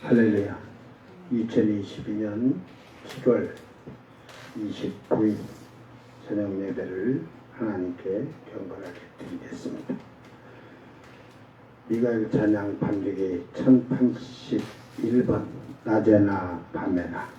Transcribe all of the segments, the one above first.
할렐루야. 2022년 7월 29일 저녁 예배를 하나님께 경건하게 드리겠습니다. 미가엘 찬양 반주기 1081번 낮에나 밤에나.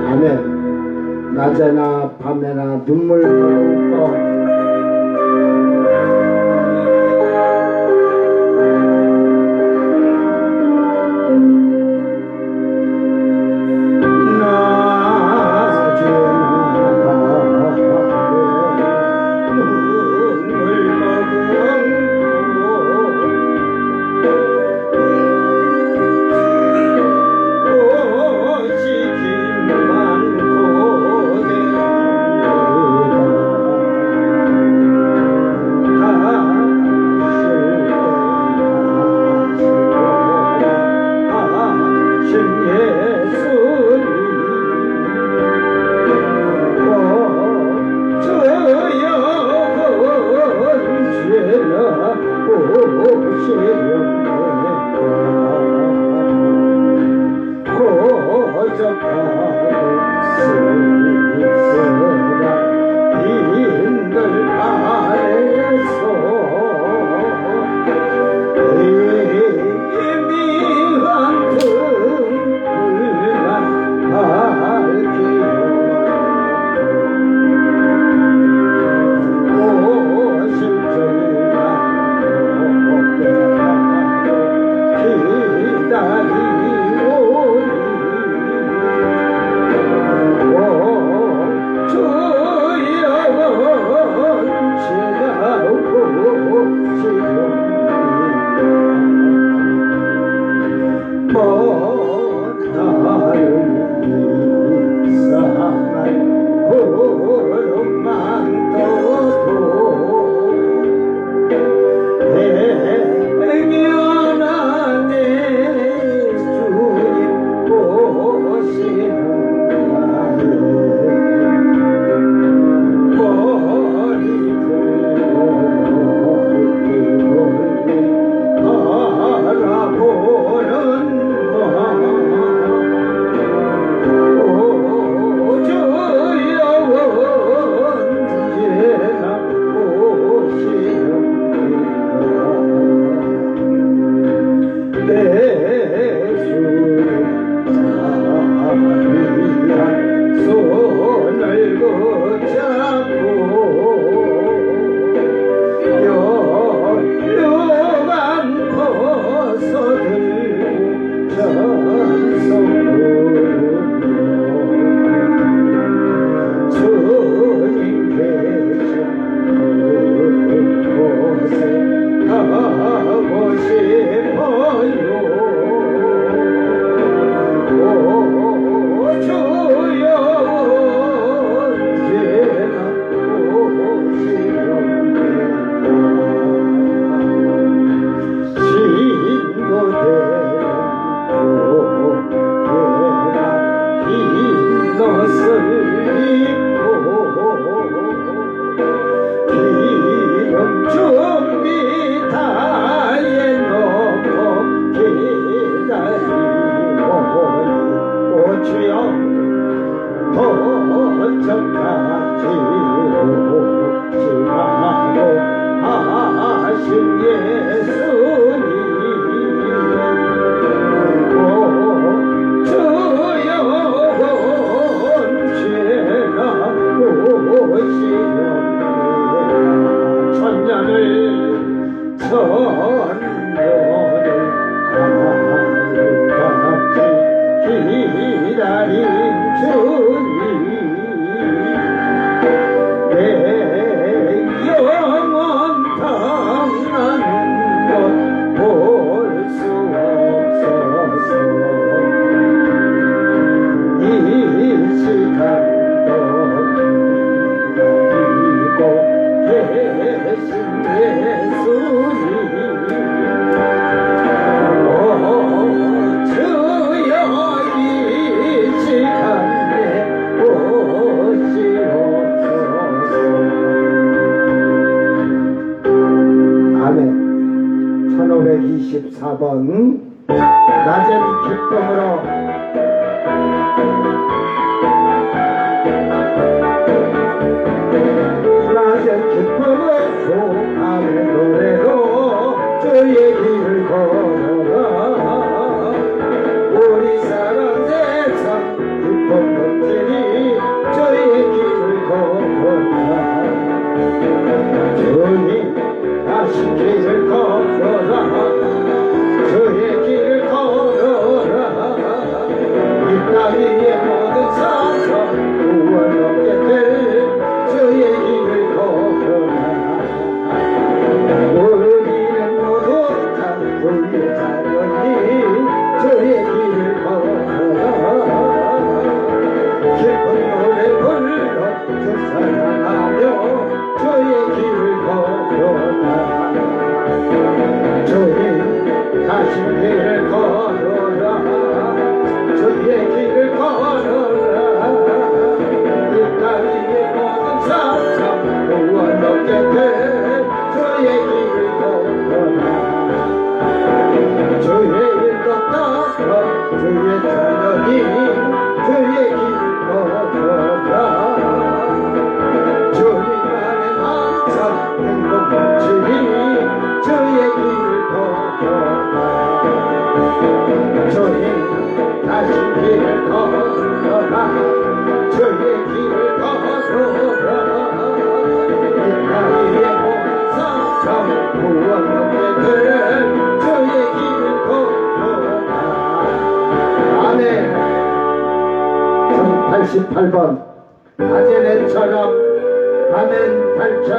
아멘. 낮에나 밤에나 눈물 흘리고 1524번 낮은 기쁨으로 낮은 기쁨으로 밤의 노래로 저의 길을 걸어가 우리 사랑 세상 기쁨 넘치니 저의 길을 걸어가 주님 다시 길을 걸어라 저의 길을 걸어라 이 땅 위의 모든 사람 구원 얻게 될 저의 길을 걸어라 우리는 모두 다 주의 자녀니 저의 길을 걸어라 기쁜 노래 불러 주 사랑하며 저의 길을 걸어라 저의 가신 길을 걸어라 저의 길을 걸어라 이 땅 위의 모든 사람 구원 얻게 될 저의 길을 걸어라 저의 일도 따라 저의 자녀니 저의 길을 걸어라 주님 안에 항상 행복 넘치니 저의 길을 걸어라 주님 다시 길을 걸어라 저의 길을 걸어라 이 땅위의 모든 사람 구원 얻게 될 저의 길을 걸어라 아멘 1088번 낮에는처럼 밤엔 달처럼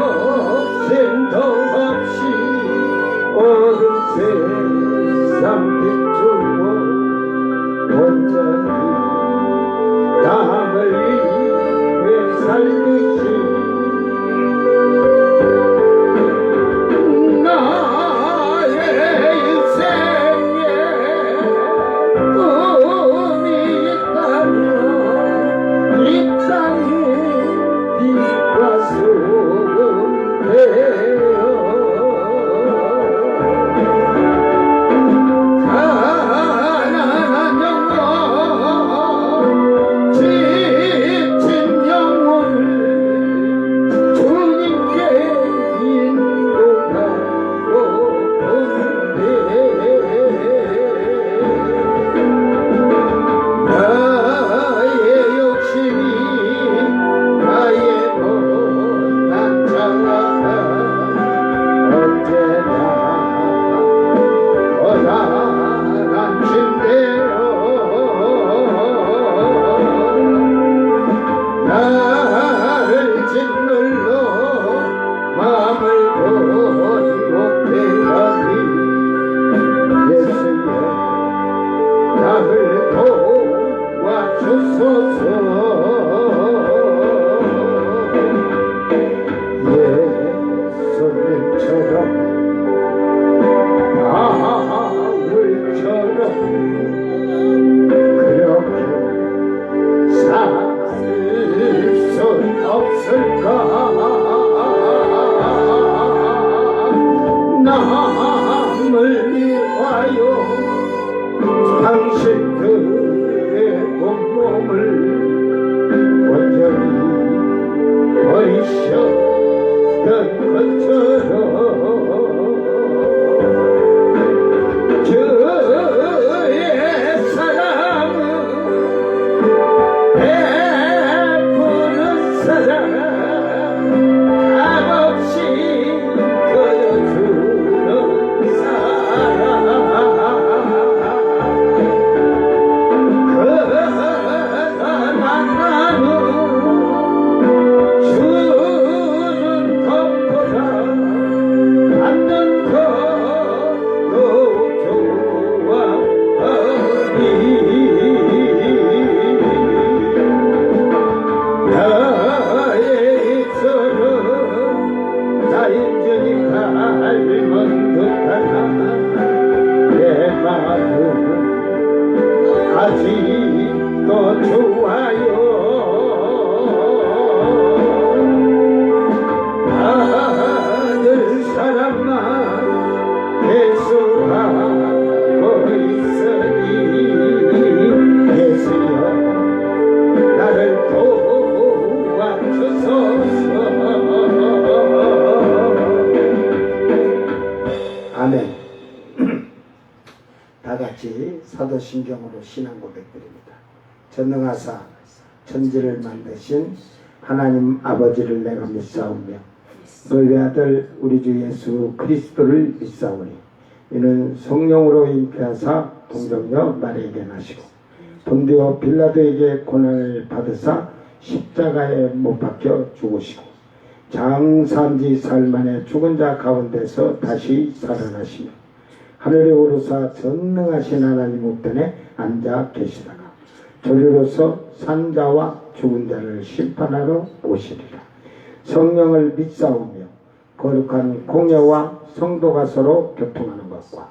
욕심도 없이 어둠 세상 비추고 온전히 남을 위해 살듯이 나의 인생에 꿈이 있다면 이 땅에 빛과 소금 되어 가난한 영혼 지친 영혼을 주님께 인도하고 나의 욕심이 나의 못난 자가 언제나 고단한 침대로 나를 짓눌러 마음을 버리고 대하니 예수여 나를 도와주소서 예수님처럼 바울처럼 그렇게 살 수 없을까 남을 위하여 당신들의 온몸을 온전히 버리셨던 것처럼 주의 사랑은 베푸는 사랑 값없이 거둬주는 사랑 나는 주는 것보다 삶은 듯하나 내 마음 아직도 좋아요. 아들 사랑만 계속하고 있으니 예수여 나를 도와주소서. 아멘. 다 같이 사도신경으로 신앙 고백드립니다. 전능하사 천지를 만드신 하나님 아버지를 내가 믿사오며 너희 아들 우리 주 예수 그리스도를 믿사오니 이는 성령으로 잉태하사 동정녀 마리아에게 나시고 본디오 빌라도에게 고난을 받으사 십자가에 못 박혀 죽으시고 장산지 사흘 만에 죽은 자 가운데서 다시 살아나시며 하늘에 오르사 전능하신 하나님 우편에 앉아 계시다가 저리로서 산자와 죽은 자를 심판하러 오시리라. 성령을 믿사오며 거룩한 공예와 성도가 서로 교통하는 것과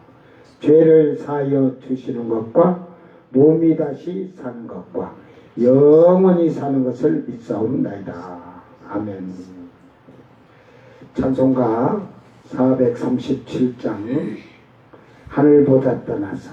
죄를 사하여 주시는 것과 몸이 다시 사는 것과 영원히 사는 것을 믿사옵나이다. 아멘. 찬송가 437장 하늘보다 떠나서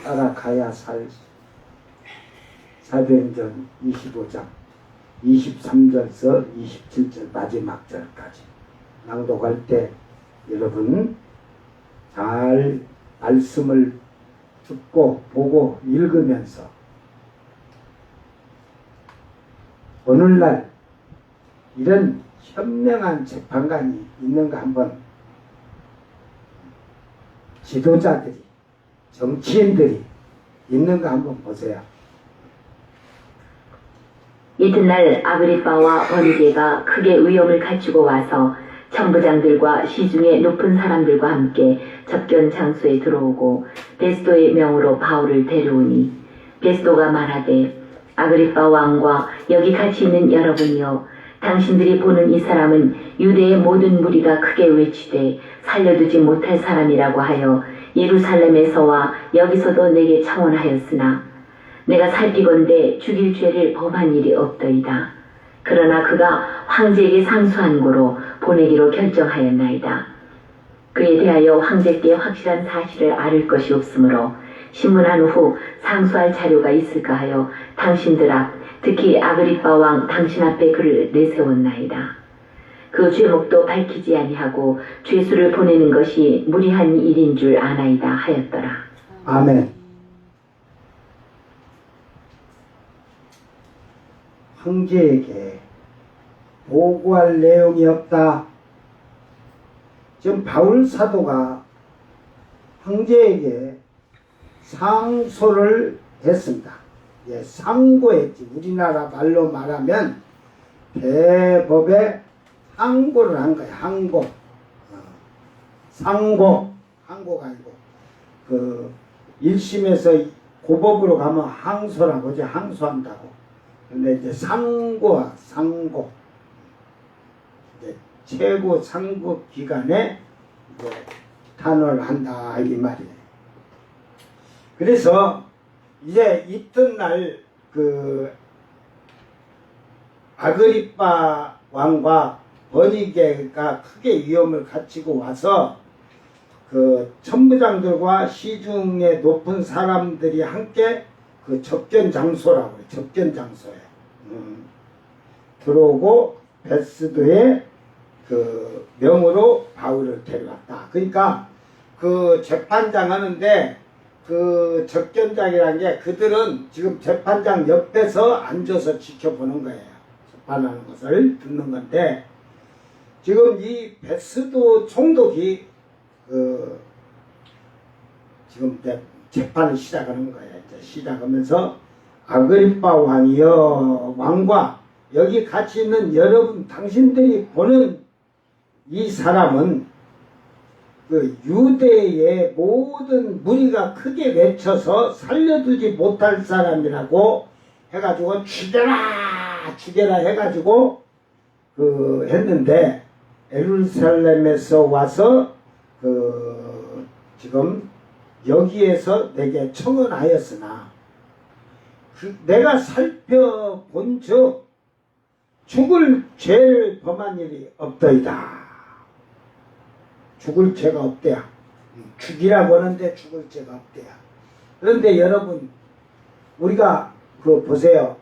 따라가야 살 사도행전 25장 23절서 27절 마지막 절까지 낭독할 때 여러분 잘 말씀을 듣고 보고 읽으면서 오늘날 이런 현명한 재판관이 있는가 한번 지도자들이 정치인들이 있는가 한번 보세요. 이튿날 아그리빠와 버니게가 크게 위험을 갖추고 와서 천부장들과 시중의 높은 사람들과 함께 접견 장소에 들어오고 베스도의 명으로 바울을 데려오니 베스도가 말하되 아그리빠 왕과 여기 같이 있는 여러분이여 당신들이 보는 이 사람은 유대의 모든 무리가 크게 외치되 살려두지 못할 사람이라고 하여 예루살렘에서와 여기서도 내게 청원하였으나 내가 살피건대 죽일 죄를 범한 일이 없더이다. 그러나 그가 황제에게 상소한 고로 보내기로 결정하였나이다. 그에 대하여 황제께 확실한 사실을 아를 것이 없으므로 신문한 후 상소할 자료가 있을까 하여 당신들 앞, 특히 아그리빠 왕 당신 앞에 그를 내세웠나이다. 그 죄목도 밝히지 아니하고 죄수를 보내는 것이 무리한 일인 줄 아나이다 하였더라. 아멘. 황제에게 보고할 내용이 없다. 지금 바울 사도가 황제에게 상소를 했습니다. 예, 상고했지. 우리나라 말로 말하면 대법에 항고를 한 거야. 항고. 상고. 항고가 아니고 그 1심에서 고법으로 가면 항소라고 하지. 항소한다고. 근데 이제 상고와 상고. 이제 최고 상급 기관에 이제 탄원을 한다 이 말이에요. 그래서 이제 이튿날 그 아그리빠 왕과 버니게가 크게 위험을 갖추고 와서 그 천부장들과 시중의 높은 사람들이 함께 그 접견 장소라고 해요. 접견 장소에 들어오고 베스도의 그 명으로 바울을 데려왔다. 그러니까 그 재판장 하는데 그 접견장이라는 게 그들은 지금 재판장 옆에서 앉아서 지켜보는 거예요. 재판하는 것을 듣는 건데 지금 이 베스도 총독이 그 지금 재판을 시작하는 거예요. 이제 시작하면서 아그리빠 왕이여 왕과 여기 같이 있는 여러분 당신들이 보는 이 사람은 그 유대의 모든 무리가 크게 외쳐서 살려두지 못할 사람이라고 해가지고 죽여라 죽여라 해가지고 그 했는데 예루살렘에서 와서 그 지금 여기에서 내게 청원하였으나 내가 살펴본 즉 죽을 죄를 범한 일이 없더이다. 죽을 죄가 없대야. 죽이라고 하는데 죽을 죄가 없대야. 그런데 여러분 우리가 그 보세요.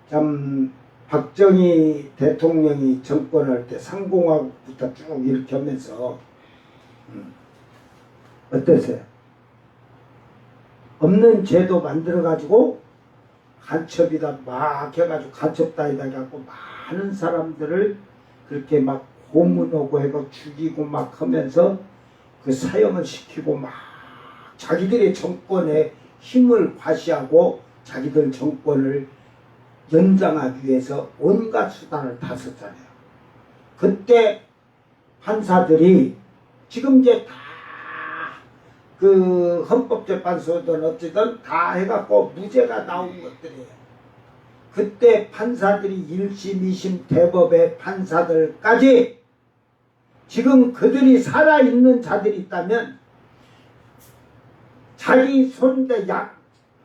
참 박정희 대통령이 정권할 때 상공화국부터 쭉 이렇게 하면서 어떠세요? 없는 죄도 만들어가지고 간첩이다 막 해가지고 간첩다이다 해갖고 많은 사람들을 그렇게 막 고문하고 해서 죽이고 막 하면서 그 사형을 시키고 막 자기들의 정권에 힘을 과시하고 자기들 정권을 연장하기 위해서 온갖 수단을 다 썼잖아요. 그때 판사들이 지금 이제 다 그 헌법재판소든 어찌든 다 해갖고 무죄가 나온 것들이에요. 그때 판사들이 1심, 2심 대법의 판사들까지 지금 그들이 살아있는 자들이 있다면 자기 손대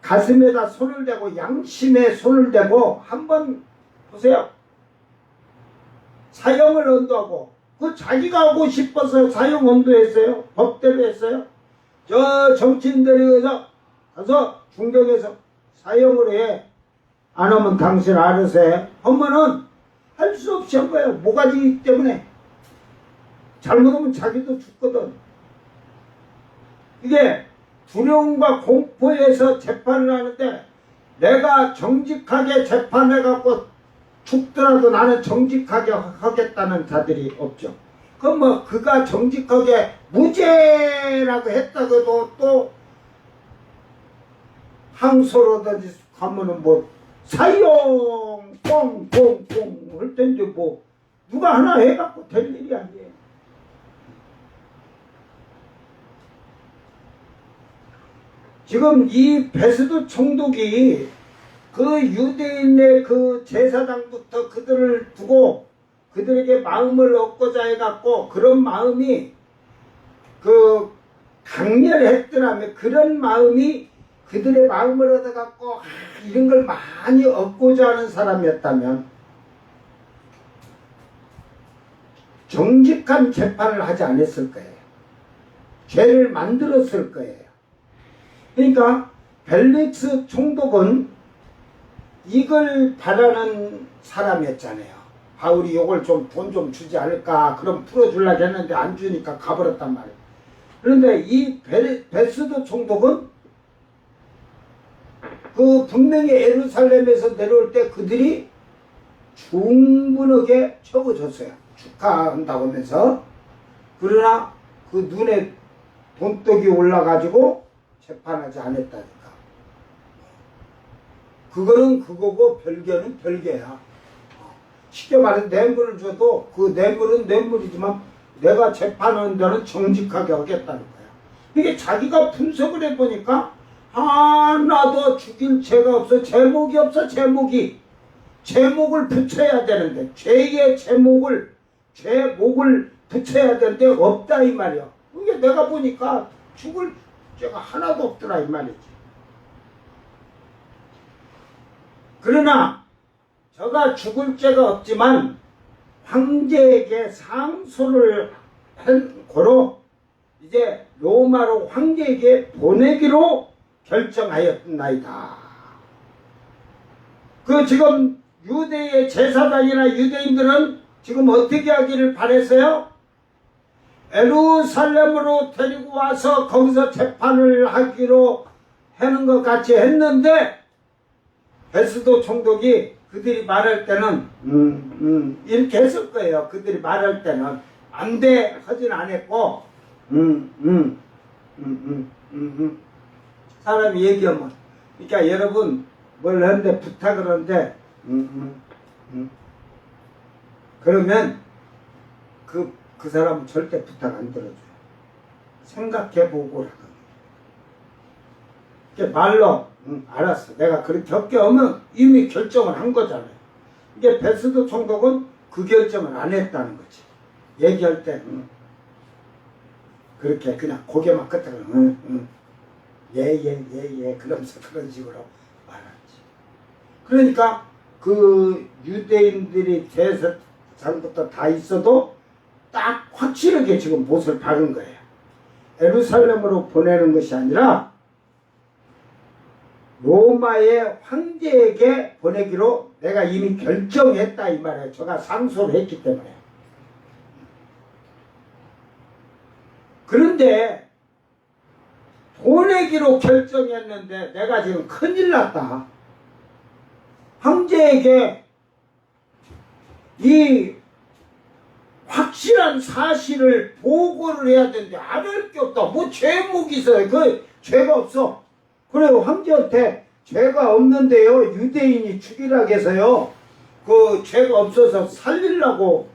가슴에다 손을 대고 양심에 손을 대고 한번 보세요. 사형을 언도하고 그 자기가 하고 싶어서 사형 언도했어요? 법대로 했어요? 저 정치인들이 가서 중경에서 사형을 해. 안 하면 당신 알아서 해. 하면은 할 수 없이 한 거예요. 모가지 때문에. 잘못하면 자기도 죽거든. 이게 두려움과 공포에서 재판을 하는데 내가 정직하게 재판해갖고 죽더라도 나는 정직하게 하겠다는 자들이 없죠. 그럼 뭐 그가 정직하게 무죄라고 했다고 해도 또 항소로든지 가면은 뭐 사형 뻥뻥뻥 할 텐데 뭐 누가 하나 해갖고 될 일이 아니에요. 지금 이 베스도 총독이 그 유대인의 그 제사장부터 그들을 두고 그들에게 마음을 얻고자 해갖고 그런 마음이 그 강렬했더라면 그런 마음이 그들의 마음을 얻어갖고 이런 걸 많이 얻고자 하는 사람이었다면 정직한 재판을 하지 않았을 거예요. 죄를 만들었을 거예요. 그러니까 벨릭스 총독은 이걸 바라는 사람이었잖아요. 바울이 요걸 좀 돈 좀 주지 않을까 그럼 풀어주려고 했는데 안 주니까 가버렸단 말이에요. 그런데 이 베스도 총독은 그 분명히 예루살렘에서 내려올 때 그들이 충분하게 적어줬어요. 축하한다고 하면서. 그러나 그 눈에 돈독이 올라가지고 재판하지 않았다니까. 그거는 그거고 별개는 별개야. 쉽게 말해서 뇌물을 줘도 그 뇌물은 뇌물이지만 내가 재판하는 데는 정직하게 하겠다는 거야. 이게 자기가 분석을 해보니까 하나도 죽일 죄가 없어. 제목이 없어. 제목을 붙여야 되는데 죄의 제목을 붙여야 되는데 없다 이 말이야. 이게 내가 보니까 죽을 죄가 하나도 없더라 이 말이지. 그러나 저가 죽을 죄가 없지만 황제에게 상소를 한 고로 이제 로마로 황제에게 보내기로 결정하였나이다. 그 지금 유대의 제사장이나 유대인들은 지금 어떻게 하기를 바랬어요? 예루살렘으로 데리고 와서 거기서 재판을 하기로 하는 것 같이 했는데 베스도 총독이 그들이 말할 때는 이렇게 했을 거예요. 그들이 말할 때는 안 돼 하진 않았고 사람이 얘기하면 그러니까 여러분 뭘 하는데 부탁을 하는데 그러면 그 사람은 절대 부탁 안 들어줘요. 생각해보고 이게 말로 알았어. 내가 그렇게 할게 하면 이미 결정을 한 거잖아요. 이게 베스도 총독은 그 결정을 안 했다는 거지. 얘기할 때 그렇게 그냥 고개만 끄덕여 예 그러면서 그런 식으로 말하지. 그러니까 그 유대인들이 제사장부터 다 있어도 딱 확실하게 지금 못을 박은 거예요. 예루살렘으로 보내는 것이 아니라 로마의 황제에게 보내기로 내가 이미 결정했다 이 말이에요. 제가 상소를 했기 때문에. 그런데 보내기로 결정했는데 내가 지금 큰일 났다. 황제에게 이 확실한 사실을 보고를 해야 되는데 안 할 게 없다. 뭐 죄목이 있어요. 그 죄가 없어. 그래요. 황제한테 죄가 없는데요. 유대인이 죽이라고 해서요. 그 죄가 없어서 살리려고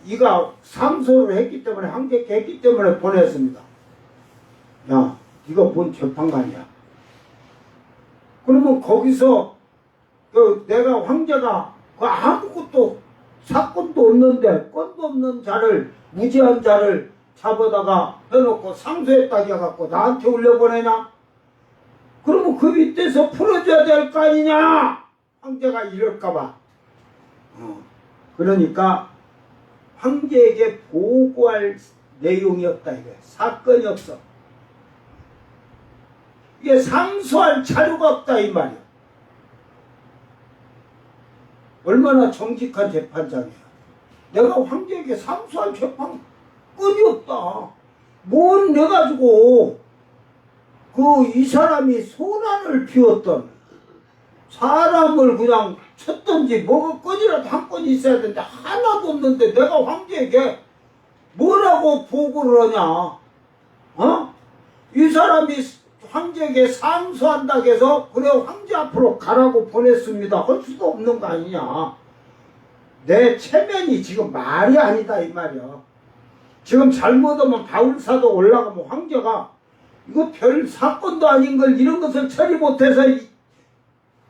이가 상소를 했기 때문에 황제께 했기 때문에 보냈습니다. 야, 이거 뭔 재판관이야. 그러면 거기서 내가 황제가 아무것도 사건도 없는데 건도 없는 자를 무지한 자를 잡아다가 해놓고 상소했다 해갖고 나한테 올려보내냐? 그러면 그 밑에서 풀어줘야 될 거 아니냐? 황제가 이럴까봐. 그러니까 황제에게 보고할 내용이 없다 이거야. 사건이 없어. 이게 상소할 자료가 없다 이 말이야. 얼마나 정직한 재판장이야. 내가 황제에게 상소할 재판 끈이 없다. 뭔 내가지고 이 사람이 소란을 피웠던 사람을 그냥 쳤던지 뭐가 건이라도 한 건이 있어야 되는데 하나도 없는데 내가 황제에게 뭐라고 보고를 하냐. 이 사람이 황제에게 상소한다고 해서 그래 황제 앞으로 가라고 보냈습니다 할 수도 없는 거 아니냐. 내 체면이 지금 말이 아니다 이 말이야. 지금 잘못하면 바울사도 올라가면 황제가 이거 별 사건도 아닌 걸 이런 것을 처리 못해서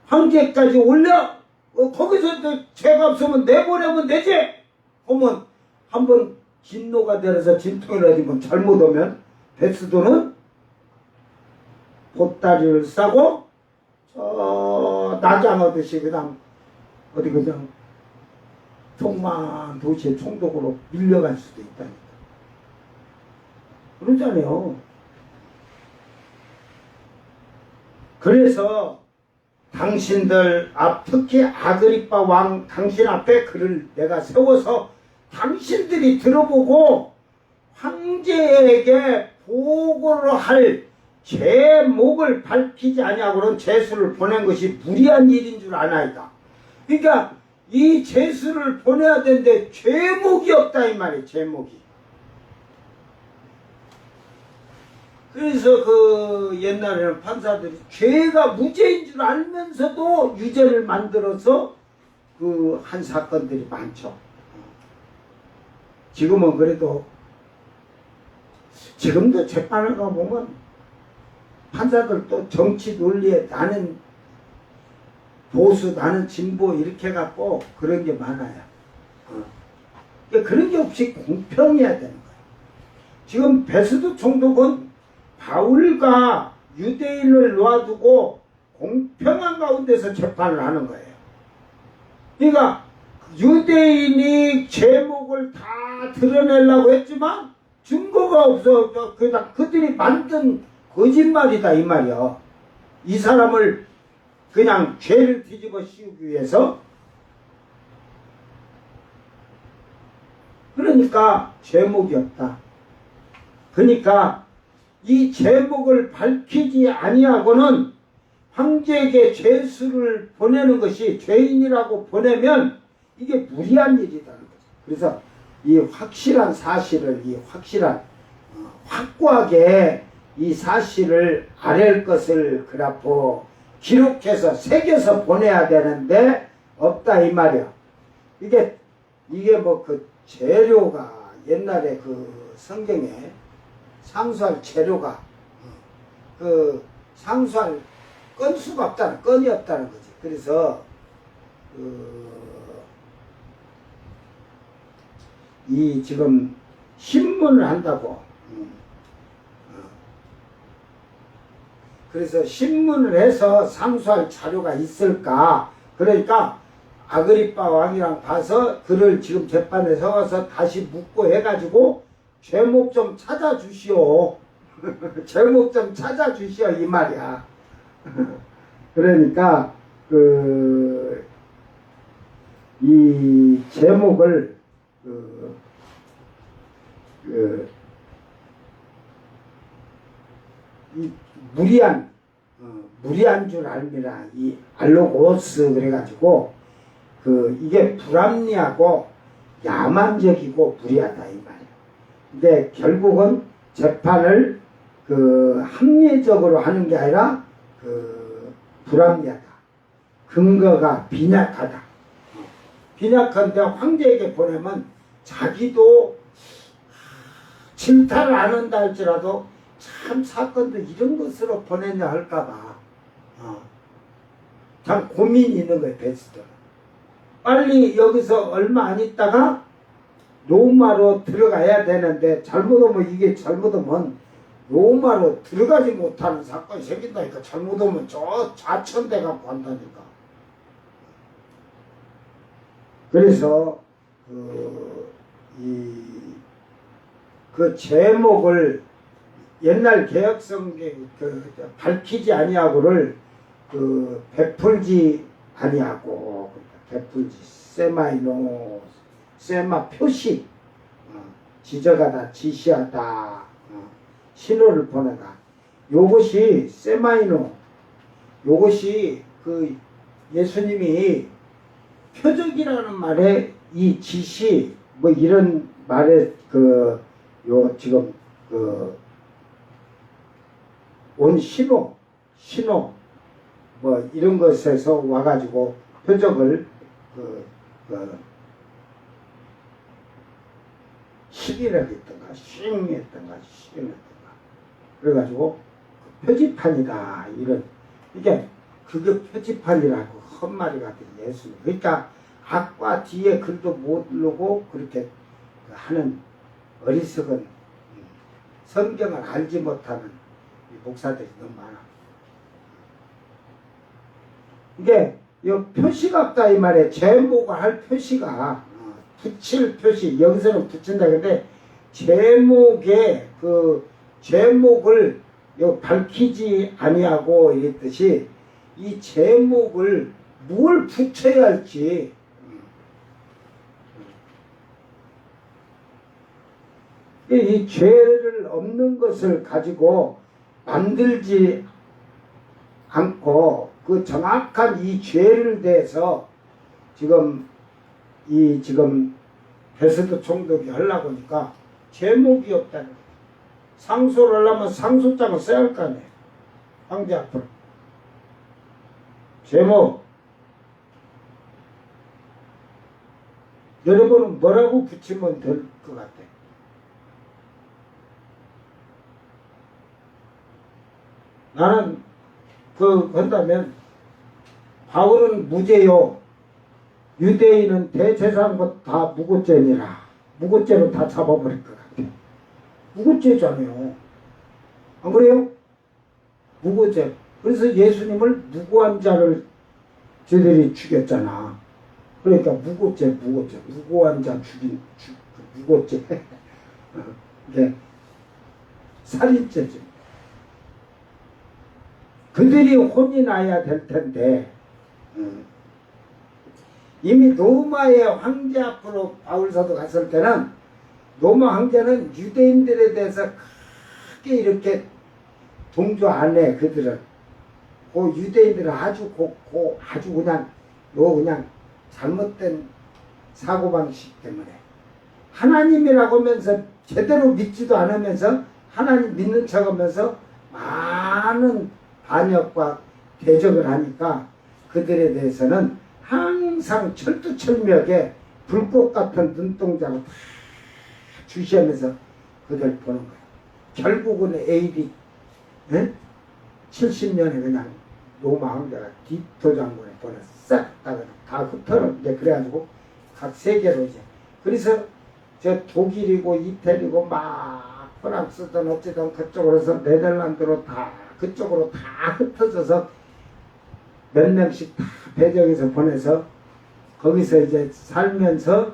황제까지 올려? 거기서 죄가 없으면 내보내면 되지? 그러면 한번 진노가 되어서 진통을 하지만 잘못 오면 베스도는 보따리를 싸고 나장하듯이 그냥 어디 그냥 조그만 도시의 총독으로 밀려갈 수도 있다니까. 그러잖아요. 그래서 당신들 특히 아그리빠 왕 당신 앞에 글을 내가 세워서 당신들이 들어보고 황제에게 보고를 할 제목을 밝히지 아니하고는 제수를 보낸 것이 무리한 일인 줄 아나이다. 그러니까 이 제수를 보내야 되는데 제목이 없다 이 말이에요. 제목이. 그래서 그 옛날에는 판사들이 죄가 무죄인 줄 알면서도 유죄를 만들어서 그 한 사건들이 많죠. 지금은 그래도 지금도 재판을 가보면 판사들도 정치 논리에 나는 보수 나는 진보 이렇게 갖고 그런 게 많아요. 그러니까 그런 게 없이 공평해야 되는 거예요. 지금 베스도 총독은 바울과 유대인을 놓아두고 공평한 가운데서 재판을 하는 거예요. 그러니까 유대인이 제목을 다 드러내려고 했지만 증거가 없어. 그냥 그들이 만든 거짓말이다 이 말이야. 이 사람을 그냥 죄를 뒤집어 씌우기 위해서. 그러니까 제목이 없다. 그러니까 이 제목을 밝히지 아니하고는 황제에게 죄수를 보내는 것이 죄인이라고 보내면 이게 무리한 일이라는 거죠. 그래서 이 확실한 사실을 확고하게 이 사실을 아랠 것을 그라포 기록해서 새겨서 보내야 되는데 없다 이 말이야. 이게 뭐 그 재료가 옛날에 그 성경에 상수할 재료가 그 상수할 건수가 없다는 건이 없다는 거지. 그래서 이 지금 신문을 한다고 그래서 신문을 해서 상수할 자료가 있을까. 그러니까 아그리빠 왕이랑 봐서 그를 지금 재판에 세워서 다시 묻고 해가지고 제목 좀 찾아주시오. 제목 좀 찾아주시오 이 말이야. 그러니까 이 제목을 이 무리한 줄 알미라 이 알로고스 그래가지고 이게 불합리하고 야만적이고 무리하다 이 말이야. 근데 결국은 재판을 합리적으로 하는 게 아니라 불합리하다. 근거가 빈약하다. 빈약한데 황제에게 보내면 자기도 질타를 안 한다 할지라도 참 사건도 이런 것으로 보냈냐 할까봐 참 고민이 있는 거예요. 베스트는 빨리 여기서 얼마 안 있다가 로마로 들어가야 되는데 잘못하면 로마로 들어가지 못하는 사건이 생긴다니까. 잘못하면 저 좌천돼 갖고 한다니까. 그래서 그 제목을 옛날 개혁성경 밝히지 아니하고를 베풀지 아니하고 베풀지 세마이노 세마 표시 지적하다 지시하다 신호를 보내다. 요것이 세마이노 요것이 예수님이 표적이라는 말에 이 지시 뭐 이런 말에 지금 온 신호 뭐 이런 것에서 와가지고 표적을 시기라겠던가 시행했던가 그래가지고 표지판이다 이런 이게 그게 표지판이라고 헛말이 같은 예수님. 그러니까 앞과 뒤에 글도 모르고 그렇게 하는 어리석은 성경을 알지 못하는 목사들이 너무 많아. 이게 표시가 없다 이 말에 제목을 할 표시가 붙일 표시 여기서는 붙인다 근데 제목에 그 제목을 밝히지 아니하고 이랬듯이 이 제목을 뭘 붙여야 할지 이 죄를 없는 것을 가지고 만들지 않고 그 정확한 이 죄를 대해서 지금 베스트 총독이 하려고 하니까 제목이 없다는 거예요. 상소를 하려면 상소장을 써야 할 거 아니에요. 황제 앞으로. 제목. 여러분은 뭐라고 붙이면 될 것 같아요? 나는 한다면 바울은 무죄요. 유대인은 대제사장과 다 무고죄니라. 무고죄로 다 잡아버릴 것 같아요. 무고죄잖아요. 안 그래요? 무고죄. 그래서 예수님을 무고한 자를 저들이 죽였잖아. 그러니까 무고죄. 무고한 자 죽인 무고죄. 네. 살인죄죠. 그들이 혼이 나야 될 텐데 이미 로마의 황제 앞으로 바울사도 갔을 때는 로마 황제는 유대인들에 대해서 크게 이렇게 동조 안 해. 그들은 그 유대인들은 아주 아주 그냥 잘못된 사고방식 때문에 하나님이라고 하면서 제대로 믿지도 않으면서 하나님 믿는 척하면서 많은 반역과 대적을 하니까 그들에 대해서는 항상 철두철미하게 불꽃 같은 눈동자로 다 주시하면서 그들 보는 거예요. 결국은 AD 70년에 그냥 로마 황제가 디토 장군에 보내 싹 다 흩어는 이제 그래가지고 각 세계로 이제 그래서 저 독일이고 이태리고 막 프랑스든 어찌든 그쪽으로 해서 네덜란드로 다 그쪽으로 다 흩어져서 몇 명씩 다 배정해서 보내서 거기서 이제 살면서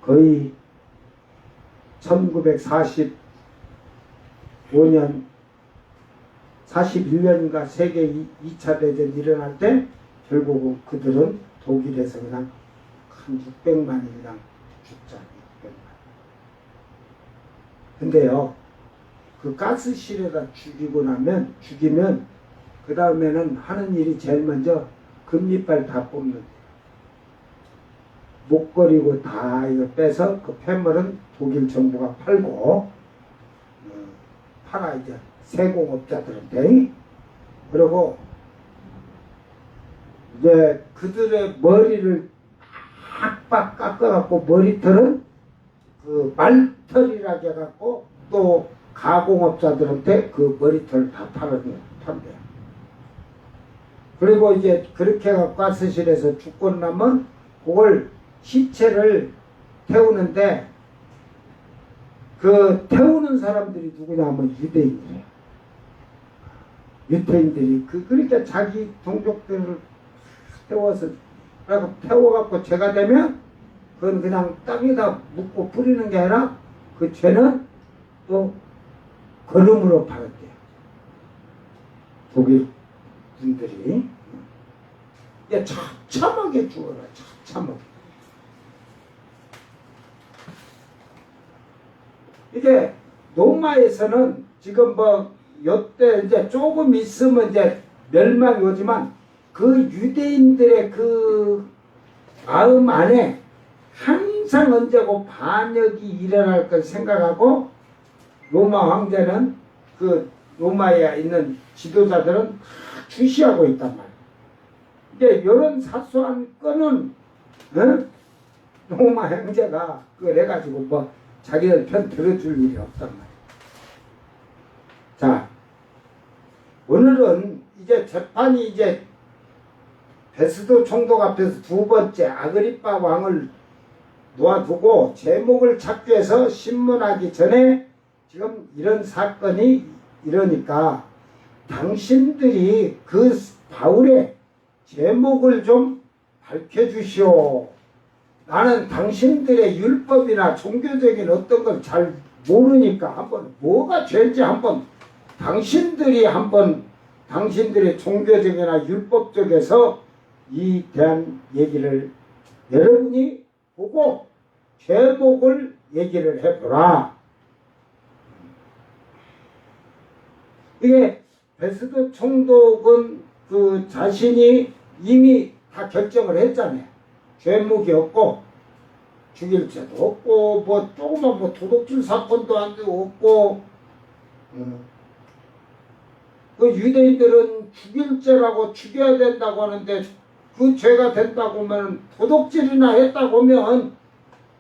거의 1945년 41년인가 세계 2차 대전 일어날 때 결국은 그들은 독일에서 그냥 한 600만이 그냥 죽자. 600만. 근데요 그 가스실에다 죽이면 그 다음에는 하는 일이 제일 먼저 금리빨 다 뽑는 목걸이고 다 이거 빼서 그 폐물은 독일 정부가 팔고 팔아 이제 세공업자들한테. 그리고 이제 그들의 머리를 팍팍 깎아갖고 머리털은 그 말털이라고 해갖고 또 가공업자들한테 그 머리털 다 판대요. 그리고 이제 그렇게 해갖고 가스실에서 죽고 나면 그걸 시체를 태우는데 그 태우는 사람들이 누구냐면 유대인들이에요. 유대인들이 그러니까 자기 동족들을 태워서 그래서 태워갖고 죄가 되면 그건 그냥 땅에다 묻고 뿌리는 게 아니라 그 죄는 또 거름으로 팔았대요. 독일 분들이 이게 처참하게 죽어라. 처참하게. 이게 로마에서는 지금 요때 이제 조금 있으면 이제 멸망이 오지만 그 유대인들의 그 마음 안에 항상 언제고 반역이 일어날 걸 생각하고 로마 황제는 그 로마에 있는 지도자들은 주시하고 있단 말이에요. 이제 이런 사소한 건은 로마 황제가 그걸 해가지고 자기들 편 들어줄 일이 없단 말이에요. 자, 오늘은 이제 재판이 이제 베스도 총독 앞에서 두 번째 아그리빠 왕을 놓아두고 제목을 찾기 위해서 신문하기 전에 지금 이런 사건이 이러니까 당신들이 그 바울의 제목을 좀 밝혀주시오. 나는 당신들의 율법이나 종교적인 어떤 걸 잘 모르니까 한번 뭐가 죄인지 한번 당신들이 한번 당신들의 종교적이나 율법적에서 이 대한 얘기를 여러분이 보고 제목을 얘기를 해보라. 이게 베스도 총독은 그 자신이 이미 다 결정을 했잖아요. 죄목이 없고 죽일 죄도 없고 뭐 조그만 뭐 도둑질 사건도 안 되고 없고 그 유대인들은 죽일 죄라고 죽여야 된다고 하는데 그 죄가 된다고 하면 도둑질이나 했다고 하면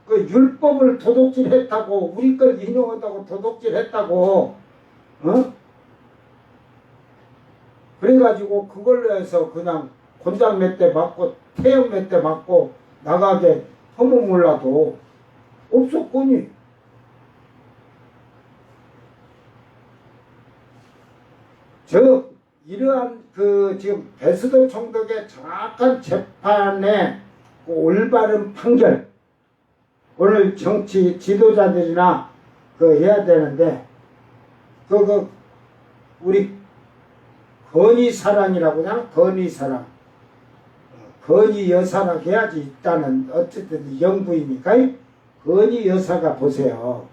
그 율법을 도둑질했다고 우리 걸 인용한다고 도둑질했다고 그래가지고 그걸로 해서 그냥 곤장 몇 대 맞고 태형 몇 대 맞고 나가게 하면 몰라도 없었거니. 이러한 그 지금 베스도 총독의 정확한 재판의 그 올바른 판결 오늘 정치 지도자들이나 그 해야 되는데 우리 건의사랑이라고 하잖아. 건의사랑 건의 여사라고 해야지 일단은 어쨌든 영부이니까 건의 여사가 보세요.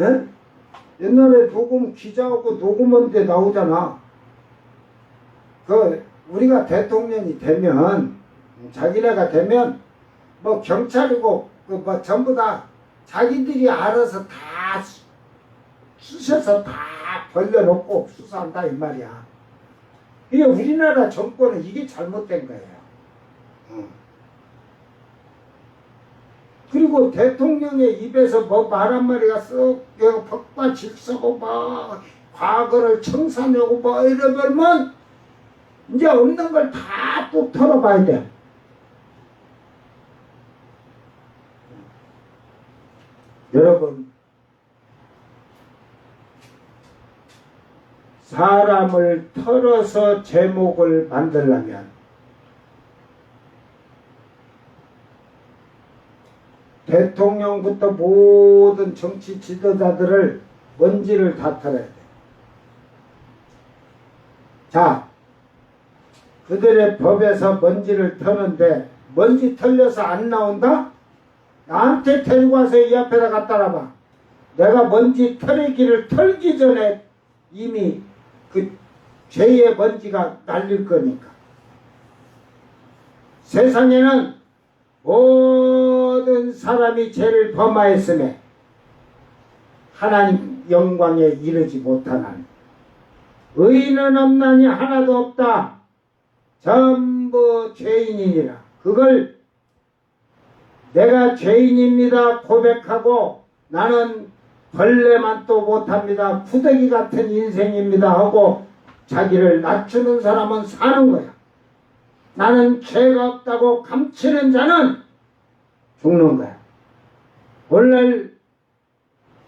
에? 옛날에 녹음 기자하고 녹음원대 나오잖아. 우리가 대통령이 되면 자기네가 되면 뭐 경찰이고 뭐 전부 다 자기들이 알아서 다 쑤셔서 다 벌려놓고 수사한다 이 말이야. 이게 우리나라 정권은 이게 잘못된 거예요. 그리고 대통령의 입에서 뭐 말 한마디가 쓱 법과 질서고 뭐 과거를 청산하고 뭐 이러면 이제 없는 걸 다 또 털어봐야 돼. 여러분 사람을 털어서 제목을 만들려면 대통령부터 모든 정치 지도자들을 먼지를 다 털어야 돼. 자, 그들의 법에서 먼지를 터는데 먼지 털려서 안 나온다? 나한테 데리고 와서 이 앞에다 갖다 놔봐. 내가 먼지 털기를 털기 전에 이미 그 죄의 먼지가 날릴 거니까. 세상에는 모든 사람이 죄를 범하였음에 하나님 영광에 이르지 못하나니 의인은 없나니 하나도 없다. 전부 죄인이니라. 그걸 내가 죄인입니다 고백하고 나는 벌레만 또 못합니다. 구더기 같은 인생입니다 하고 자기를 낮추는 사람은 사는 거야. 나는 죄가 없다고 감추는 자는 죽는 거야. 오늘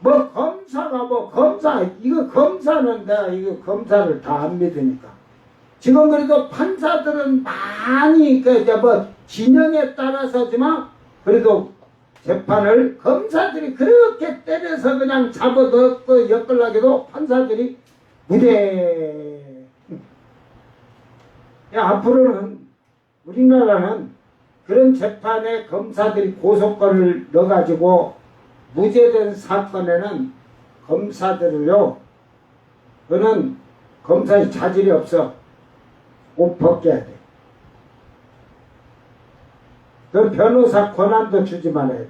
뭐 검사가 이거 검사는 내가 이거 검사를 다 안 믿으니까 지금 그래도 판사들은 많이 이제 뭐 진영에 따라서지만 그래도 재판을 검사들이 그렇게 때려서 그냥 잡아넣고 엮으려고도 판사들이 무대. 앞으로는 우리나라는 그런 재판에 검사들이 고소권을 넣어가지고 무죄된 사건에는 검사들을요, 그는 검사의 자질이 없어. 옷 벗겨야 돼. 그 변호사 권한도 주지 말아야 돼.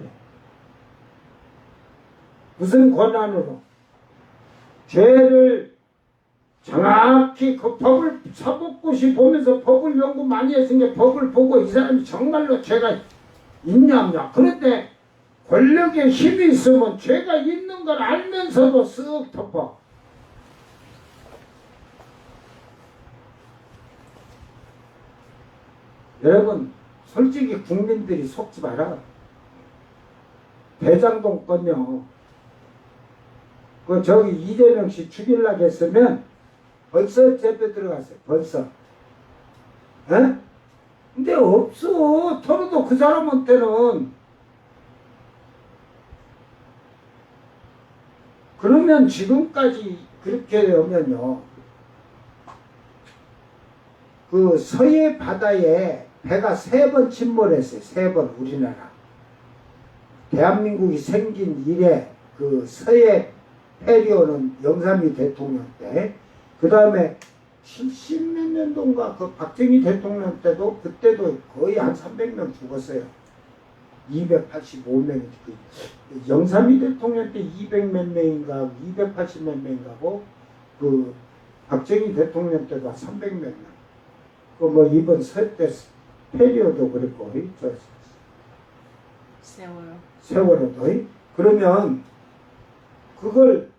무슨 권한으로? 죄를 정확히 그 법을 사법고시 보면서 법을 연구 많이 했으니까 법을 보고 이 사람이 정말로 죄가 있냐 없냐. 그런데 권력에 힘이 있으면 죄가 있는 걸 알면서도 쓱 덮어. 여러분 솔직히 국민들이 속지 마라. 대장동 건요. 그 저기 이재명 씨 죽이려고 했으면 벌써 재배 들어갔어요. 벌써. 에? 근데 없어. 털어도 그 사람한테는. 그러면 지금까지 그렇게 하면요. 그 서해 바다에 배가 3번 침몰했어요. 3번 우리나라. 대한민국이 생긴 이래 그 서해 해리오는 영삼이 대통령 때, 그 다음에 70몇 년도인가 그 박정희 대통령 때도 그때도 거의 한 300명 죽었어요. 285명이 영삼이 대통령 때 200몇 명인가 280몇 명인가고 그 박정희 대통령 때도 한 300몇 명. 그 뭐 이번 서해 페리오도 그랬고 저 세월호도. 그러면 그걸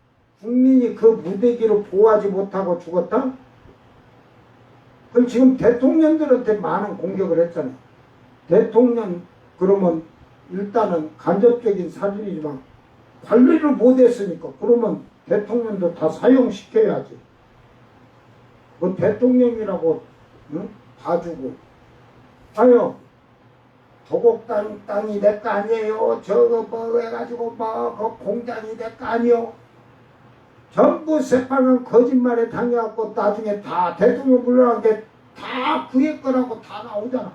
국민이 그 무대기로 보호하지 못하고 죽었다? 그럼 지금 대통령들한테 많은 공격을 했잖아요. 대통령 그러면 일단은 간접적인 사진이지만 관리를 못했으니까 그러면 대통령도 다 사용시켜야지. 그 대통령이라고 응? 봐주고 아유 도곡 땅이 내 거 아니에요. 저거 뭐 해가지고 뭐 그 공장이 내 거 아니요. 전부 새빨간 거짓말에 당해갖고 나중에 다 대통령 물러난 게 다 그의 거라고 다 나오잖아.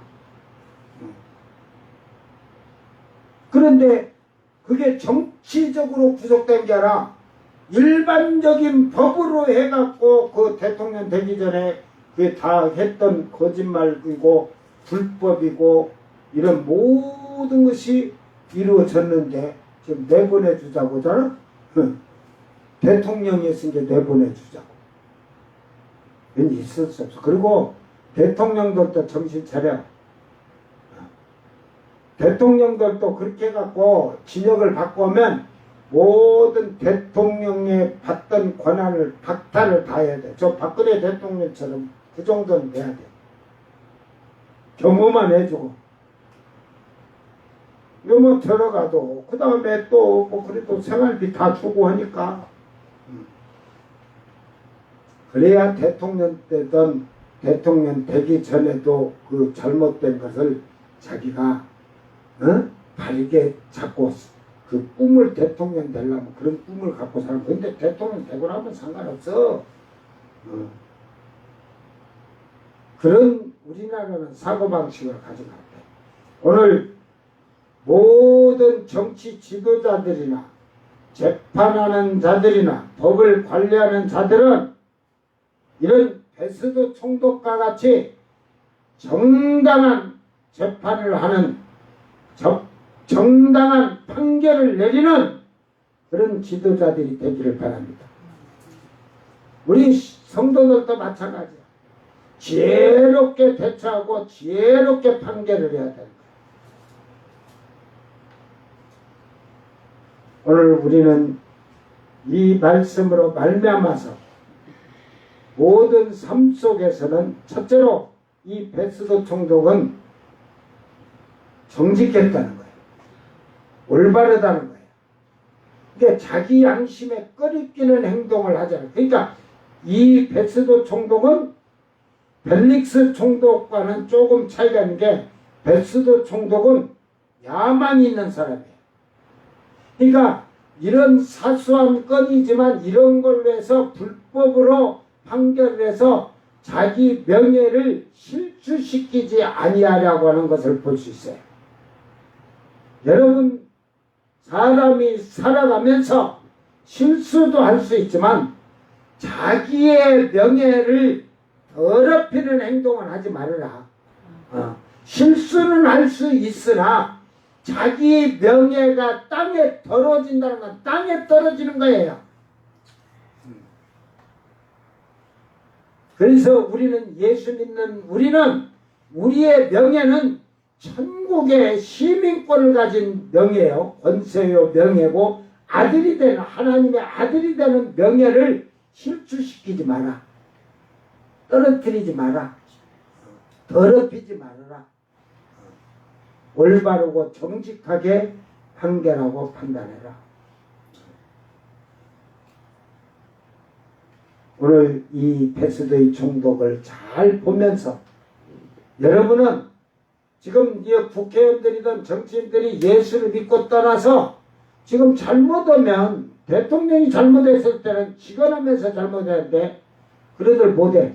그런데 그게 정치적으로 구속된 게 아니라 일반적인 법으로 해갖고 그 대통령 되기 전에 그게 다 했던 거짓말이고 불법이고 이런 모든 것이 이루어졌는데 지금 내보내주자고 하잖아. 대통령이 쓴 게 내보내주자고. 이건 있을 수 없어. 그리고 대통령들도 정신 차려. 대통령들도 그렇게 해갖고 진역을 바꾸면 모든 대통령의 받던 권한을 박탈을 다 해야 돼. 저 박근혜 대통령처럼 그 정도는 돼야 돼. 경호만 해주고. 이거 뭐 들어가도 그 다음에 또 뭐 그래도 생활비 다 주고 하니까. 그래야 대통령 때든 대통령 되기 전에도 그 잘못된 것을 자기가 바르게 잡고 그 꿈을 대통령 되려면 그런 꿈을 갖고 살면. 근데 대통령 되고 나면 상관없어. 그런 우리나라는 사고방식을 가져갔대. 오늘 모든 정치 지도자들이나 재판하는 자들이나 법을 관리하는 자들은 이런 베스트 총독과 같이 정당한 재판을 하는 정당한 판결을 내리는 그런 지도자들이 되기를 바랍니다. 우리 성도들도 마찬가지야. 지혜롭게 대처하고 지혜롭게 판결을 해야 된다. 오늘 우리는 이 말씀으로 말미암아서 모든 삶 속에서는 첫째로 이 베스도 총독은 정직했다는 거예요. 올바르다는 거예요. 그러니까 자기 양심에 꺼리끼는 행동을 하잖아요. 그러니까 이 베스도 총독은 벨릭스 총독과는 조금 차이가 있는 게 베스도 총독은 야망이 있는 사람이에요. 그러니까 이런 사소한 건이지만 이런 걸로 해서 불법으로 판결을 해서 자기 명예를 실추시키지 아니하려고 하는 것을 볼 수 있어요. 여러분, 사람이 살아가면서 실수도 할 수 있지만 자기의 명예를 더럽히는 행동을 하지 말아라. 실수는 할 수 있으나 자기 명예가 땅에 떨어진다는 건 땅에 떨어지는 거예요. 그래서 우리는 예수 믿는 우리는 우리의 명예는 천국의 시민권을 가진 명예요. 권세요 명예고 아들이 되는 하나님의 아들이 되는 명예를 실추시키지 마라. 떨어뜨리지 마라. 더럽히지 말아라. 올바르고 정직하게 판결하고 판단해라. 오늘 이 베스도의 총독을 잘 보면서 여러분은 지금 이 국회의원들이든 정치인들이 예수를 믿고 떠나서 지금 잘못하면 대통령이 잘못했을 때는 직언하면서 잘못했는데 그래들 못해.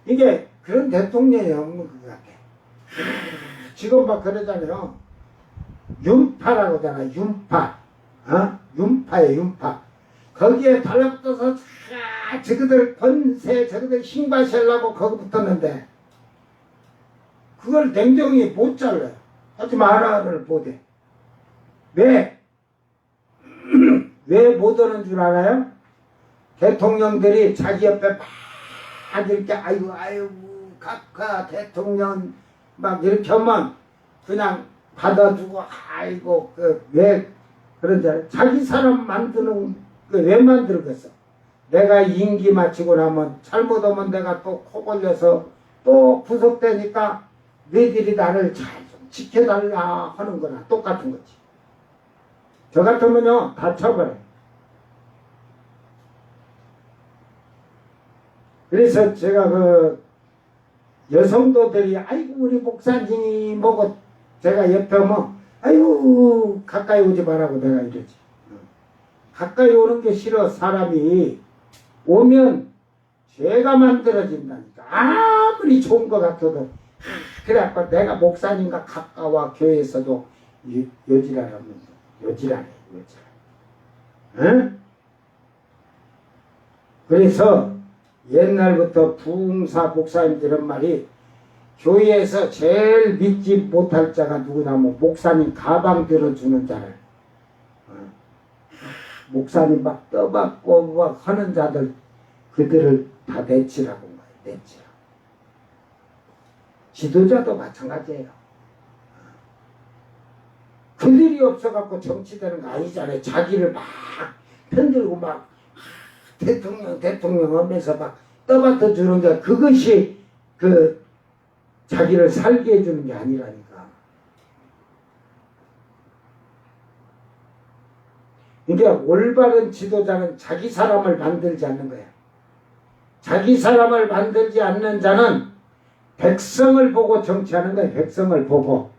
이게 그런 대통령이 없는 것 같아. 지금 막 그러잖아요. 윤파라고 하잖아. 윤파. 윤파에 윤파. 거기에 달라붙어서 저그들 번세 저그들 싱바시하려고 거기 붙었는데 그걸 냉정히 못 잘라요. 하지 마라를 못해. 왜? 왜 못 오는 줄 알아요? 대통령들이 자기 옆에 막 이렇게 아이고 각하 대통령 막 이렇게 하면 그냥 받아주고 아이고 왜 그런지 알아요? 자기 사람 만드는 왜 만들겠어? 내가 임기 마치고 나면 잘못하면 내가 또 코 걸려서 또 구속되니까 너희들이 나를 잘 좀 지켜달라 하는 거나 똑같은 거지. 저 같으면요 다쳐버려요. 그래서 제가 그 여성도들이 아이고 우리 목사님이 뭐고 제가 옆에 오면 아이고 가까이 오지 말라고 내가 이러지. 가까이 오는 게 싫어. 사람이 오면 죄가 만들어진다니까. 아무리 좋은 것 같아도 그래갖고 내가 목사님과 가까워 교회에서도 요지라라면 요지라네. 응? 그래서 옛날부터 부흥사 목사님들은 말이 교회에서 제일 믿지 못할 자가 누구냐면 목사님 가방 들어주는 자를 목사님 막 떠받고 막 하는 자들 그들을 다 내치라고 말이에요. 내치라. 지도자도 마찬가지예요. 그들이 없어갖고 정치되는 거 아니잖아요. 자기를 막 편들고 막 대통령 하면서 막 떠받쳐 주는 게 그것이 그 자기를 살게 해주는 게 아니라니까. 그러니까 올바른 지도자는 자기 사람을 만들지 않는 거야. 자기 사람을 만들지 않는 자는 백성을 보고 정치하는 거야. 백성을 보고.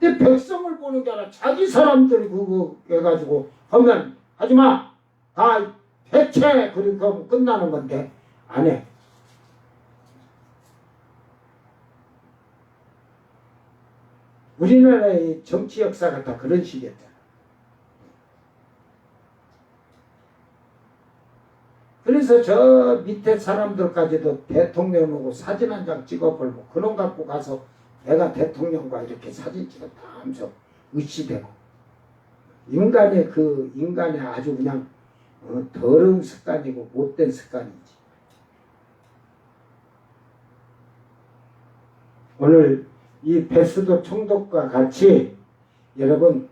근데 백성을 보는 게 아니라 자기 사람들 그거 해가지고 하면 하지마. 다 해체. 그리고 끝나는 건데 안 해. 우리나라의 정치 역사가 다 그런 식이었잖아. 그래서 저 밑에 사람들까지도 대통령 오고 사진 한 장 찍어버리고 그놈 갖고 가서 내가 대통령과 이렇게 사진 찍었다 하면서 의시되고 인간의 아주 그냥 더러운 습관이고 못된 습관이지. 오늘 이 베스도 총독과 같이 여러분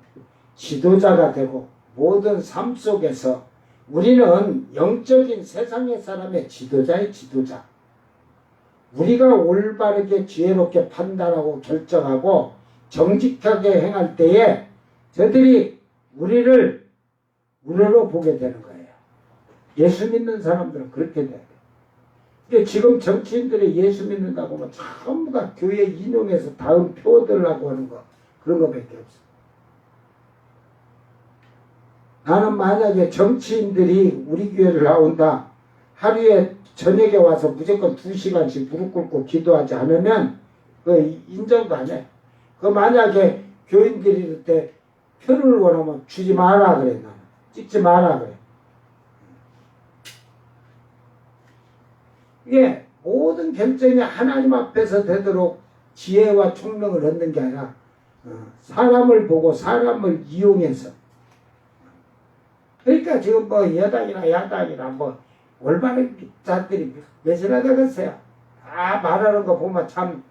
지도자가 되고 모든 삶 속에서 우리는 영적인 세상의 사람의 지도자의 지도자. 우리가 올바르게 지혜롭게 판단하고 결정하고 정직하게 행할 때에 저들이 우리를 우러러 보게 되는 거예요. 예수 믿는 사람들은 그렇게 돼요. 근데 지금 정치인들이 예수 믿는다고 하면 전부가 교회 인용해서 다음 표 얻으려고 하는 거 그런 거밖에 없어. 나는 만약에 정치인들이 우리 교회를 나온다. 하루에 저녁에 와서 무조건 2시간씩 무릎 꿇고 기도하지 않으면 그 인정도 안 해. 그 만약에 교인들이 그때 표를 원하면 주지 마라 그래. 나는. 찍지 마라 그래. 이게 모든 결정이 하나님 앞에서 되도록 지혜와 총명을 얻는 게 아니라 사람을 보고 사람을 이용해서 그러니까 지금 뭐 여당이나 야당이나 뭐 올바른 자들이 몇이나 되겠어요. 다 말하는 거 보면 참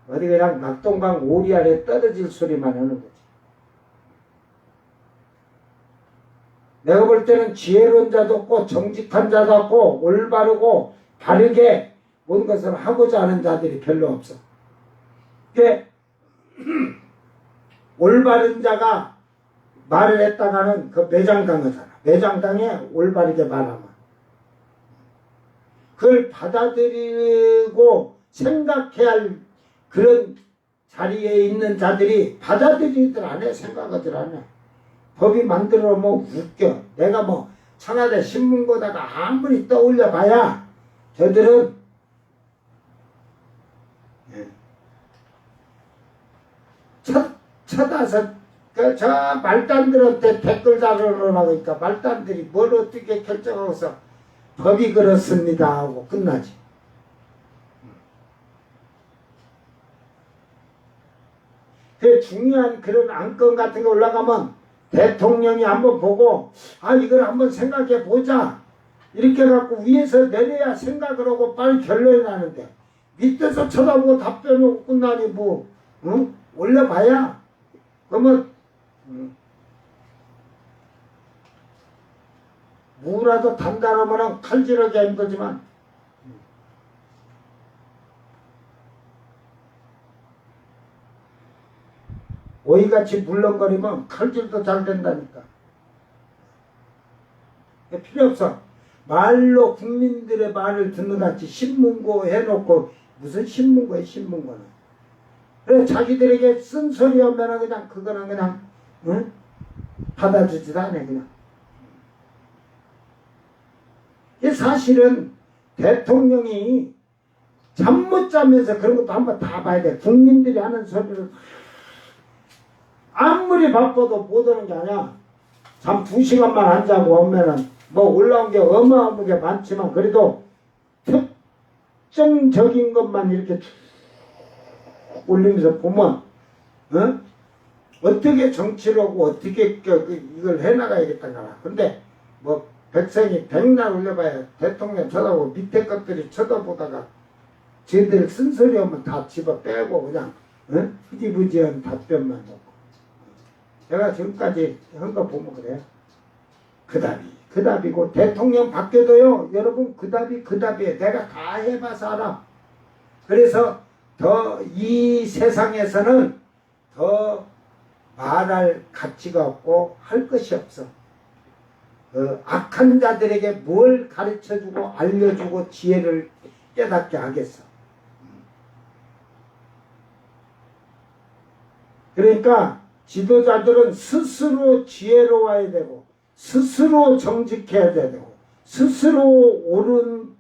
어디 그냥 낙동강 오리 아래 떨어질 소리만 하는 거지. 내가 볼 때는 지혜로운 자도 없고 정직한 자도 없고 올바르고 바르게 모든 것을 하고자 하는 자들이 별로 없어. 그게 올바른 자가 말을 했다가는 그 매장당하잖아. 매장당에 올바르게 말하면 그걸 받아들이고 생각해야 할 그런 자리에 있는 자들이 받아들이들 안 해. 생각하들 안 해. 법이 만들어 뭐 웃겨. 내가 뭐 청와대 신문 보다가 아무리 떠올려 봐야 저들은 쳐다서 저 말단들한테 댓글 달으라고 하니까 말단들이 뭘 어떻게 결정하고서 법이 그렇습니다 하고 끝나지. 그 중요한 그런 안건 같은 거 올라가면 대통령이 한번 보고 아 이걸 한번 생각해 보자 이렇게 갖고 위에서 내려야 생각을 하고 빨리 결론이 나는데 밑에서 쳐다보고 답변하고 끝나니 뭐 응? 올려봐야 그러면 무라도 단단하면 칼질하기 힘들지만 오이같이 물렁거리면 칼질도 잘 된다니까. 필요 없어. 말로 국민들의 말을 듣는 같이 신문고 해놓고 무슨 신문고에 신문고는. 그래 자기들에게 쓴소리 하면 그냥 그거는 그냥 응? 받아주지도 않아 그냥. 이 사실은 대통령이 잠 못 자면서 그런 것도 한번 다 봐야 돼. 국민들이 하는 소리를 아무리 바빠도 못 오는 게 아니야. 잠 2시간만 안 자고 오면은 뭐 올라온 게 어마어마하게 많지만 그래도 특정적인 것만 이렇게 쭉 올리면서 보면 어떻게 정치를 하고 어떻게 이걸 해나가야겠다가. 근데 뭐 백성이 백날 올려봐야 대통령 쳐다보고 밑에 것들이 쳐다보다가 쟤들 쓴소리 하면 다 집어 빼고 그냥 흐지부지한 답변만 놓고. 내가 지금까지 한 거 보면 그래. 그 답이고 대통령 바뀌어도요 여러분 그 답이에요. 내가 다 해봐서 알아. 그래서 더 이 세상에서는 더 말할 가치가 없고 할 것이 없어. 악한 자들에게 뭘 가르쳐주고 알려주고 지혜를 깨닫게 하겠어. 그러니까 지도자들은 스스로 지혜로워야 되고 스스로 정직해야 되고 스스로 옳은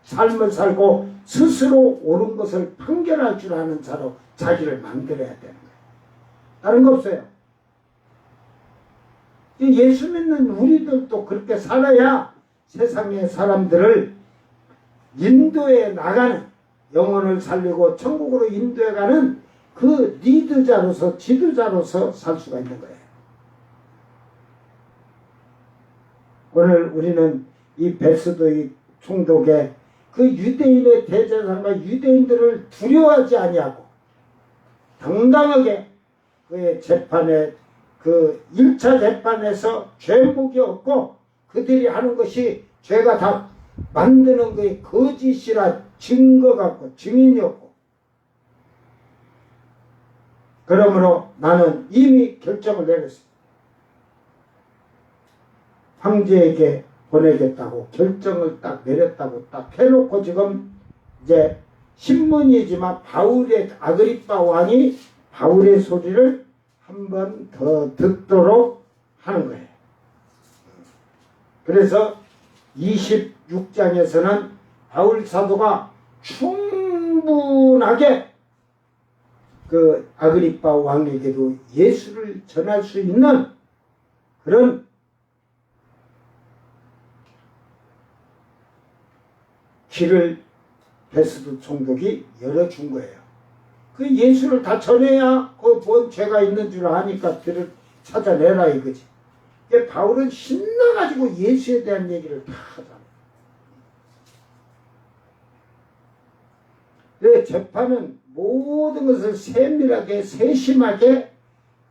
삶을 살고 스스로 옳은 것을 판결할 줄 아는 자로 자기를 만들어야 되는 거예요. 다른 거 없어요. 예수 믿는 우리들도 그렇게 살아야 세상의 사람들을 인도해 나가는 영혼을 살리고 천국으로 인도해 가는 그 리더자로서 지도자로서 살 수가 있는 거예요. 오늘 우리는 이 베스도이 총독의 그 유대인의 대제사장과 유대인들을 두려워하지 아니하고 당당하게 그의 재판에 그 1차 재판에서 죄목이 없고 그들이 하는 것이 죄가 다 만드는 거에 거짓이라 증거가 없고 증인이 없고 그러므로 나는 이미 결정을 내렸습니다. 황제에게 보내겠다고 결정을 딱 내렸다고 딱 해놓고 지금 이제 신문이지만 바울의 아그리빠 왕이 바울의 소리를 한 번 더 듣도록 하는 거예요. 그래서 26장에서는 바울 사도가 충분하게 그 아그리빠 왕에게도 예수를 전할 수 있는 그런 길을 베스도 총독이 열어준 거예요. 그 예수를 다 전해야 그 뭔 죄가 있는 줄 아니까 들을 찾아내라 이거지. 바울은 신나가지고 예수에 대한 얘기를 다 하잖아. 내 재판은 모든 것을 세밀하게 세심하게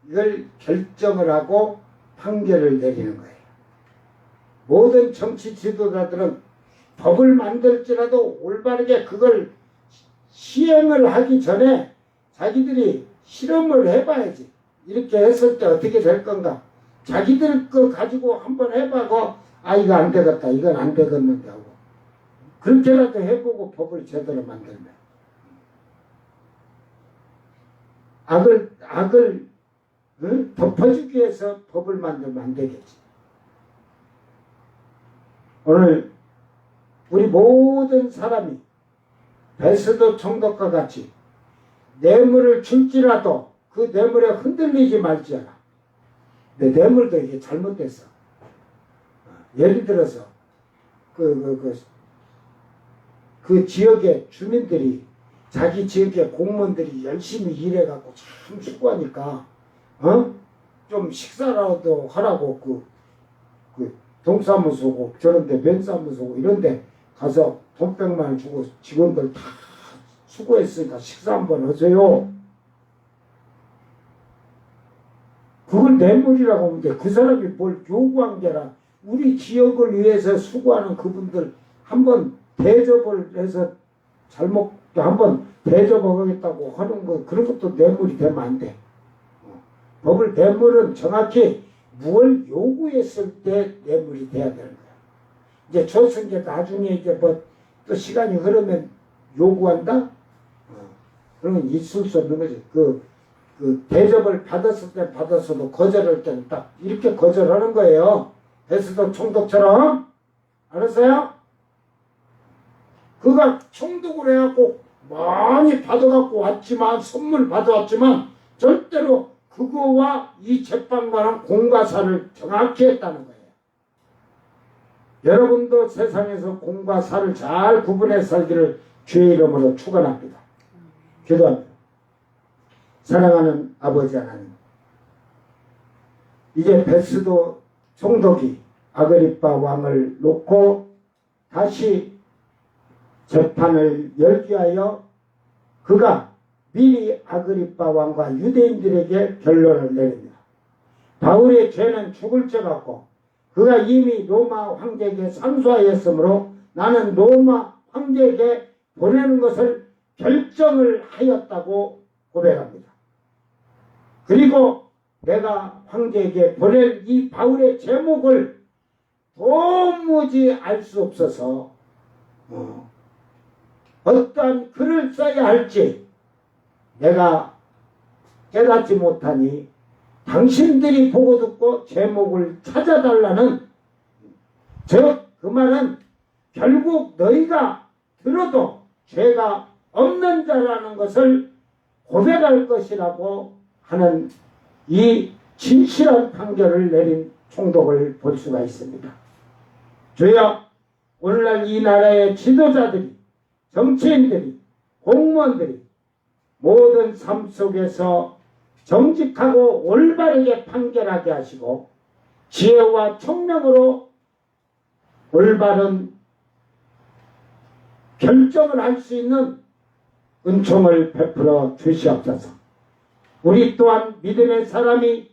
이걸 결정을 하고 판결을 내리는 거예요. 모든 정치 지도자들은 법을 만들지라도 올바르게 그걸 시행을 하기 전에 자기들이 실험을 해봐야지. 이렇게 했을 때 어떻게 될 건가. 자기들 거 가지고 한번 해봐고 이거 안 되겠다. 이건 안 되겠는데 하고. 그렇게라도 해보고 법을 제대로 만들면. 악을 덮어주기 위해서 법을 만들면 안 되겠지. 오늘 우리 모든 사람이 베스도 총독과 같이 뇌물을 줄지라도 그 뇌물에 흔들리지 말지어라. 내 뇌물도 이게 잘못됐어. 예를 들어서 그 지역의 주민들이 자기 지역의 공무원들이 열심히 일해갖고 참 수고하니까 좀 식사라도 하라고 그 동사무소고 저런데 면사무소고 이런데 가서 돈 100만 원 주고 직원들 다 수고했으니까 식사 한번 하세요. 그걸 뇌물이라고 하면 돼. 그 사람이 뭘 요구한 게 아니라 우리 지역을 위해서 수고하는 그분들 한번 대접을 해서 잘 먹게 한번 대접하겠다고 하는 거 그런 것도 뇌물이 되면 안 돼. 법을 뇌물은 정확히 무엇을 요구했을 때 뇌물이 돼야 되는 거야. 이제 조선제 나중에 이제 뭐 또 시간이 흐르면 요구한다? 그러면 있을 수 없는 거지. 그 대접을 받았을 때 받았어도 거절할 때는 딱 이렇게 거절하는 거예요. 베스도 총독처럼. 알았어요? 그가 총독을 해갖고 많이 받아갖고 왔지만 선물 받아왔지만 절대로 그거와 이 재판관은 공과사를 정확히 했다는 거예요. 여러분도 세상에서 공과 사를 잘 구분해 살기를 주의 이름으로 축원합니다. 기도합니다. 사랑하는 아버지 하나님, 이제 베스도 총독이 아그리빠 왕을 놓고 다시 재판을 열기 하여 그가 미리 아그리빠 왕과 유대인들에게 결론을 내립니다. 바울의 죄는 죽을 죄 같고 그가 이미 로마 황제에게 상소하였으므로 나는 로마 황제에게 보내는 것을 결정을 하였다고 고백합니다. 그리고 내가 황제에게 보낼 이 바울의 제목을 도무지 알 수 없어서 어떠한 글을 써야 할지 내가 깨닫지 못하니 당신들이 보고 듣고 제목을 찾아달라는 즉 그 말은 결국 너희가 들어도 죄가 없는 자라는 것을 고백할 것이라고 하는 이 진실한 판결을 내린 총독을 볼 수가 있습니다. 주여, 오늘날 이 나라의 지도자들이, 정치인들이, 공무원들이 모든 삶 속에서 정직하고 올바르게 판결하게 하시고 지혜와 총명으로 올바른 결정을 할 수 있는 은총을 베풀어 주시옵소서. 우리 또한 믿음의 사람이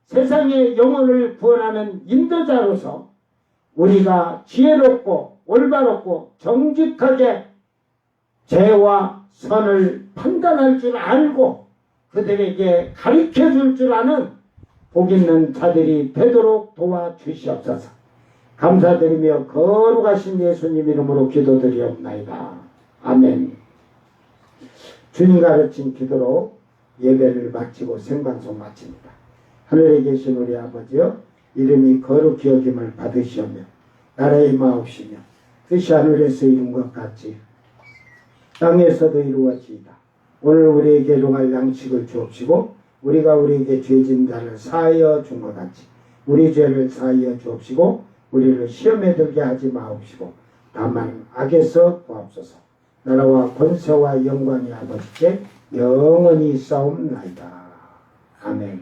세상의 영혼을 구원하는 인도자로서 우리가 지혜롭고 올바르고 정직하게 죄와 선을 판단할 줄 알고 그들에게 가르쳐 줄 줄 아는 복 있는 자들이 되도록 도와주시옵소서. 감사드리며 거룩하신 예수님 이름으로 기도드리옵나이다. 아멘. 주님 가르친 기도로 예배를 마치고 생방송 마칩니다. 하늘에 계신 우리 아버지여, 이름이 거룩히 여김을 받으시오며 나라의 마옵시며 뜻이 하늘에서 이룬 것 같이 땅에서도 이루어지이다. 오늘 우리에게 일용할 양식을 주옵시고 우리가 우리에게 죄진 자를 사하여 준 것 같이 우리 죄를 사하여 주옵시고 우리를 시험에 들게 하지 마옵시고 다만 악에서 구하옵소서. 나라와 권세와 영광이 아버지께 영원히 싸움나이다. 아멘.